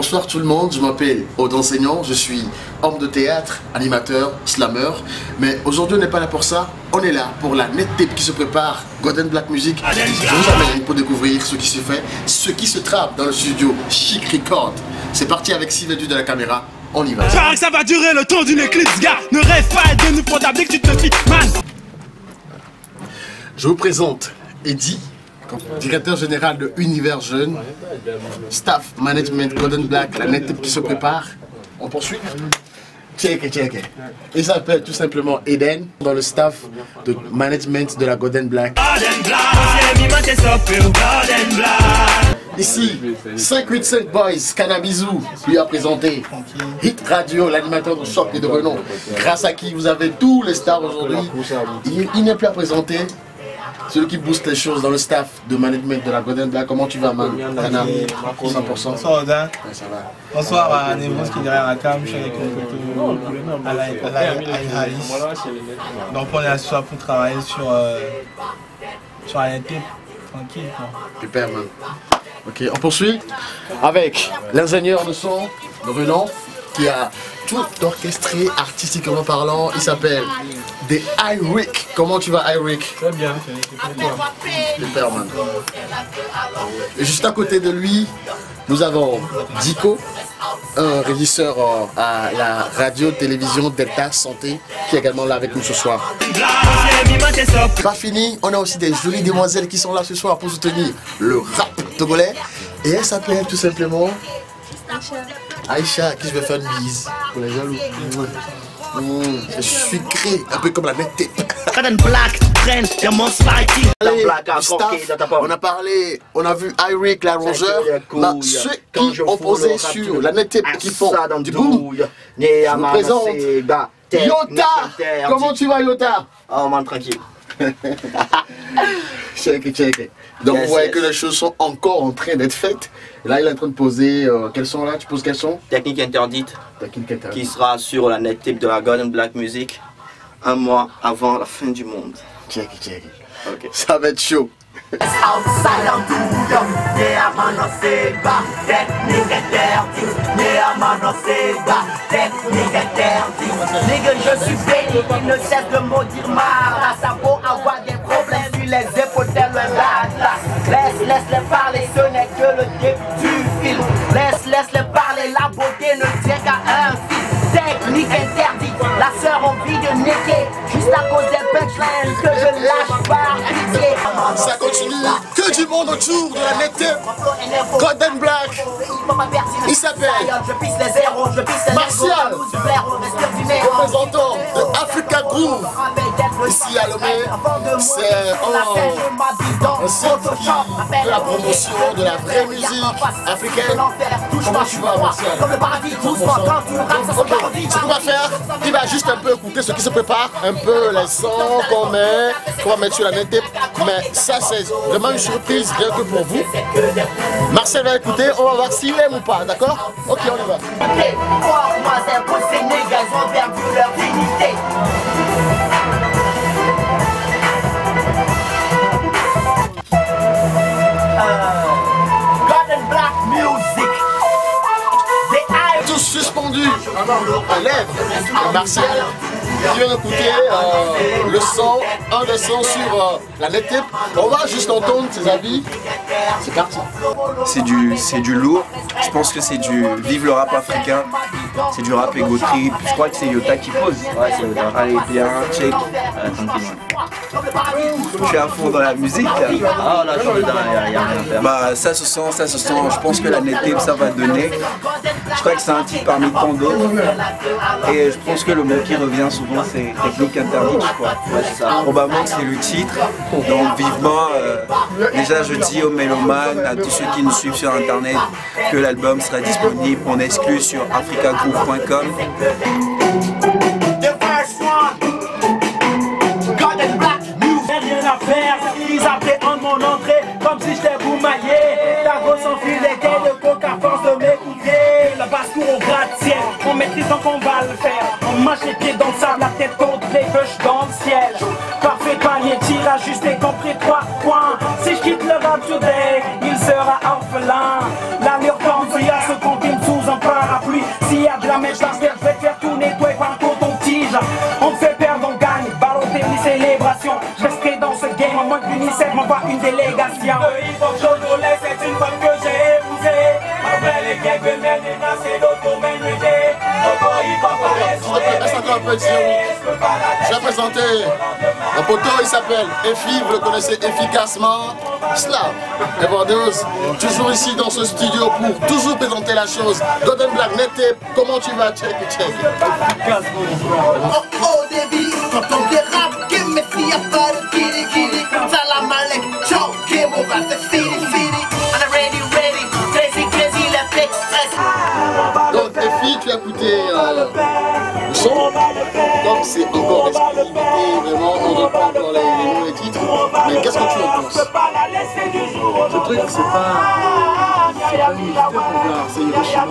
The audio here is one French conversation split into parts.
Bonsoir tout le monde, je m'appelle Aude Enseignant, je suis homme de théâtre, animateur, slammer. Mais aujourd'hui on n'est pas là pour ça, on est là pour la net tape qui se prépare, Golden Black Music. Je vous amène pour découvrir ce qui se fait, ce qui se trappe dans le studio Chic Record. C'est parti avec Sylvain de la caméra, on y va. Pareil que ça va durer le temps d'une éclipse, gars. Ne rêve pas de nous pour dès que tu te fies, man. Je vous présente Eddie, directeur général de Univers Jeune, staff management Golden Black, la net tape qui se prépare. On poursuit. Check. Il s'appelle tout simplement Eden, dans le staff de management de la Golden Black. Ici, 585 Boys, Cannabisou, lui a présenté Hit Radio, l'animateur de choc et de renom, grâce à qui vous avez tous les stars aujourd'hui. Il n'est plus à présenter. Celui qui booste les choses dans le staff de management de la Golden Black. Comment tu vas, man? 100%. Bonsoir, Odin. Ouais, ça va. Bonsoir à Névrose qui est derrière la cam. Je suis avec une photo à la Alice. Donc, on est là ce soir pour travailler sur la net tape. Tranquille, quoi. Super, man. Ok, on poursuit avec l'ingénieur de son de renom qui a tout orchestré artistiquement parlant. Il s'appelle The Iric. Comment tu vas, Iric? Très bien. Super, man. Et juste à côté de lui, nous avons Dico, un régisseur à la radio-télévision Delta Santé, qui est également là avec nous ce soir. Pas fini, on a aussi des jolies demoiselles qui sont là ce soir pour soutenir le rap togolais. Et elle s'appelle tout simplement Aïcha, qui je vais faire une bise pour les jaloux. C'est sucré, un peu comme la net tape. Golden Black, traîne, mon fighting. Allez, du staff, on a parlé, on a vu Iric, l'arrangeur, ceux qui ont posé sur la net tape qui font du boom. Je vous présente Yota. Comment tu vas, Yota? Oh man, tranquille. Check. Donc vous voyez que les choses sont encore en train d'être faites. Et là il est en train de poser, quels sont là? Tu poses quels sont? Technique interdite. Qui sera sur la net tape de la Golden Black Music un mois avant la fin du monde. Check. Okay. Ça va être chaud. Nigga, je suis béni, il ne cesse de maudire ma ça vaut avoir des problèmes sur les épaules tel un glace. Laisse-les parler, ce n'est que le début du film. Laisse-les parler, la beauté ne tient qu'à un fil. Technique interdite, la sœur envie de niquer. Juste à cause des punchlines que je lâche par pitié. Ça continue, que du monde autour de la net tape. Golden Black. Il s'appelle Martial, représentant de Africa Groove. Ici à Lomé, c'est un centre qui fait la promotion de la vraie musique africaine. Comment tu vas, Martial? Ce qu'on va faire, il va juste un peu écouter ce qui se prépare, un peu les sons qu'on va mettre sur la net tape. Mais ça c'est vraiment une surprise rien que pour vous. Marcel va écouter, on va voir s'il aime ou pas, d'accord? Ok, on y va. Moi c'est pour ces nègres, ils ont perdu leur dignité. Golden Black Music. Tous suspendus en lèvres. Martial qui vient d'écouter le son, un des sons sur la net tape. On va juste entendre ses avis. C'est parti. C'est du lourd. Je pense que c'est du vive le rap africain. C'est du rap ego trip. Je crois que c'est Yota qui pose. Ouais, c'est Yota. Allez, bien, check. Je suis à fond dans la musique. Ah là, il y a rien à faire. Bah ça se sent. Je pense que la net tape ça va donner. Je crois que c'est un titre parmi tant d'autres. Et je pense que le mot qui revient souvent c'est technique interdite, je crois. Ouais, c'est ça. Probablement que c'est le titre. Donc vivement, déjà je dis aux mélomanes, à tous ceux qui nous suivent sur internet, que l'album sera disponible en exclu sur africagroove.com. Rien à faire, ils appréhendent mon entrée comme si j'étais boumaillé. Ta grosse enfile des gays de coke à force de m'écouter. La basse-cour au gratte-ciel, on maîtrise donc on va le faire. On marche les pieds dans le sable, la tête contre les bûches dans le ciel. Parfait panier, tir ajusté, compris 3 points. Si je quitte le rap today, il sera orphelin. L'allure tendue à ce qu'on filme sous S'il y a de la méchance, je vais te faire tout nettoyer par ton tige. On me fait perdre, on gagne, ballon tennis, célébration. Je resterai dans ce game, à moins que l'UNICEF m'envoie une délégation. Le hip-hop Jodolais, c'est une femme que j'ai épousée. Après les gangs de Ménina, c'est l'autre pour m'aider. Laisse encore un peu de je vais présenter un poteau, il s'appelle Efi, vous le connaissez efficacement. Slam et Bordeaux, toujours ici dans ce studio pour toujours présenter la chose. Golden Black, Net, comment tu vas? Check. Efficacement, oh, débit, quand on dérape, que mes filles a pas de kiri. Salam alek, ciao, game over, c'est fini. I'm ready, crazy, left express. Donc Efi, tu as écouté le son, donc c'est encore respecté, vraiment on ne pas encore les noms et titres, mais qu'est-ce que tu en penses? Ce truc c'est pas une unité pour voir, c'est Hiroshima.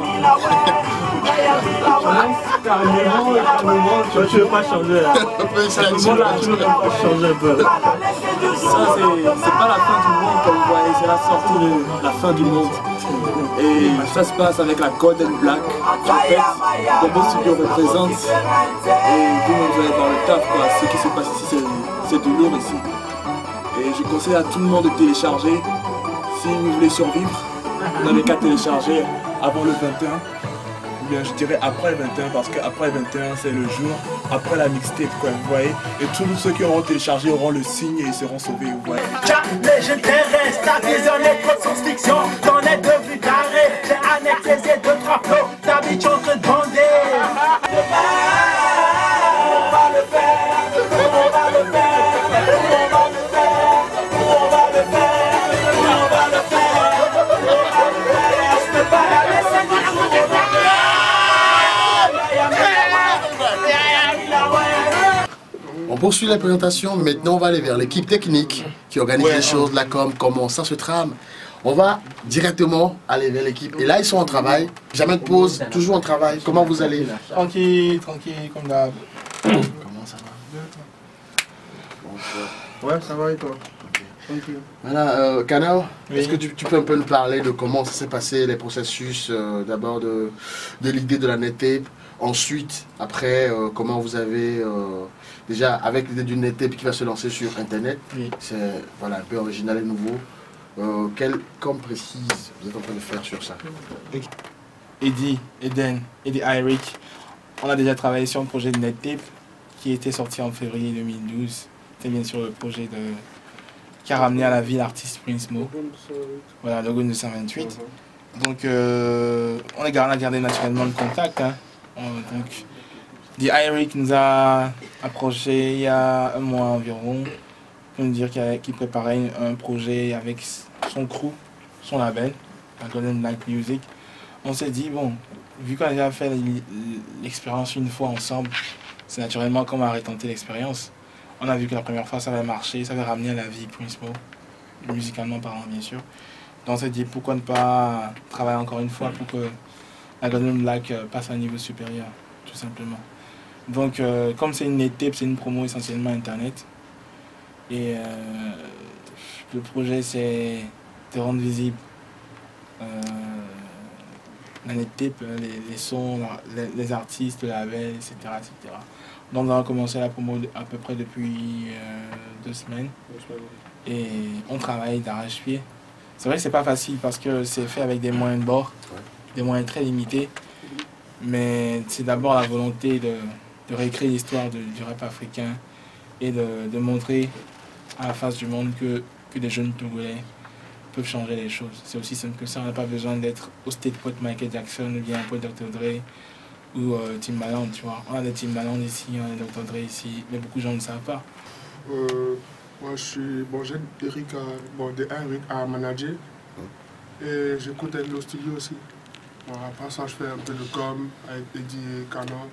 Carrément, tu veux pas changer là. Tu veux pas changer un peu. Ça c'est pas la fin du monde comme vous voyez, c'est la sortie de la fin du monde. Et ça se passe avec la Golden Black. En fait, Combo Studio représente. Et vous allez voir le taf, quoi. Ce qui se passe ici, c'est de lourd ici. Et je conseille à tout le monde de télécharger. Si vous voulez survivre, vous n'avez qu'à télécharger avant le 21. Ou bien je dirais après le 21, parce qu'après le 21, c'est le jour après la mixtape, quoi, vous voyez. Et tous ceux qui auront téléchargé auront le signe et ils seront sauvés, vous voyez. Jamais je terrestre, ta vision est trop de science-fiction. T'en es devenu carré, j'ai annexé ces deux trois flots. Ta bitch en train de bander. On va le faire. On poursuit la présentation, maintenant on va aller vers l'équipe technique qui organise les choses, la com, comment ça se trame. On va directement aller vers l'équipe. Et là ils sont en travail, jamais de pause, toujours en travail. Comment vous allez? Tranquille, comme d'hab. Comment ça va? Ouais, ça va et toi? Voilà, Kanao, est-ce que tu peux un peu nous parler de comment ça s'est passé, les processus d'abord de l'idée de la NetTape, ensuite, après, comment vous avez, déjà avec l'idée d'une NetTape qui va se lancer sur Internet, c'est voilà, un peu original et nouveau. Quel com précise vous êtes en train de faire sur ça? Eddie, Eden, Eric, on a déjà travaillé sur un projet de NetTape qui était sorti en février 2012. C'était bien sûr le projet qui a ramené à la vie l'artiste Prince Mo. Voilà, logo 928. Donc, on a gardé naturellement le contact. Hein. Donc, Eric nous a approché il y a un mois environ pour nous dire qu'il préparait un projet avec son crew, son label, la Golden Black Music. On s'est dit, bon, vu qu'on a déjà fait l'expérience une fois ensemble, c'est naturellement qu'on va retenter l'expérience. On a vu que la première fois ça avait marché, ça avait ramené à la vie Prince Mo, musicalement parlant bien sûr. Donc on s'est dit pourquoi ne pas travailler encore une fois pour que la Golden Black passe à un niveau supérieur, tout simplement. Donc comme c'est une NetTape, c'est une promo essentiellement internet. Et le projet c'est de rendre visible la NetTape, les sons, les artistes, le label, etc., etc. Donc on a commencé la promo à peu près depuis 2 semaines. Et on travaille d'arrache-pied. C'est vrai que c'est pas facile parce que c'est fait avec des moyens de bord, des moyens très limités. Mais c'est d'abord la volonté de réécrire l'histoire du rap africain et de montrer à la face du monde que des jeunes Togolais peuvent changer les choses. C'est aussi simple que ça, on n'a pas besoin d'être au state pote Michael Jackson ou bien un pote Dr. Dre ou Timbaland, tu vois. On a des Timbaland ici, on a des Dr. Dre ici, mais beaucoup de gens ne savent pas. Moi, j'aide Eric à manager et j'écoute avec le studio aussi. Bon, après ça, je fais un peu de com avec Eddie et Canon.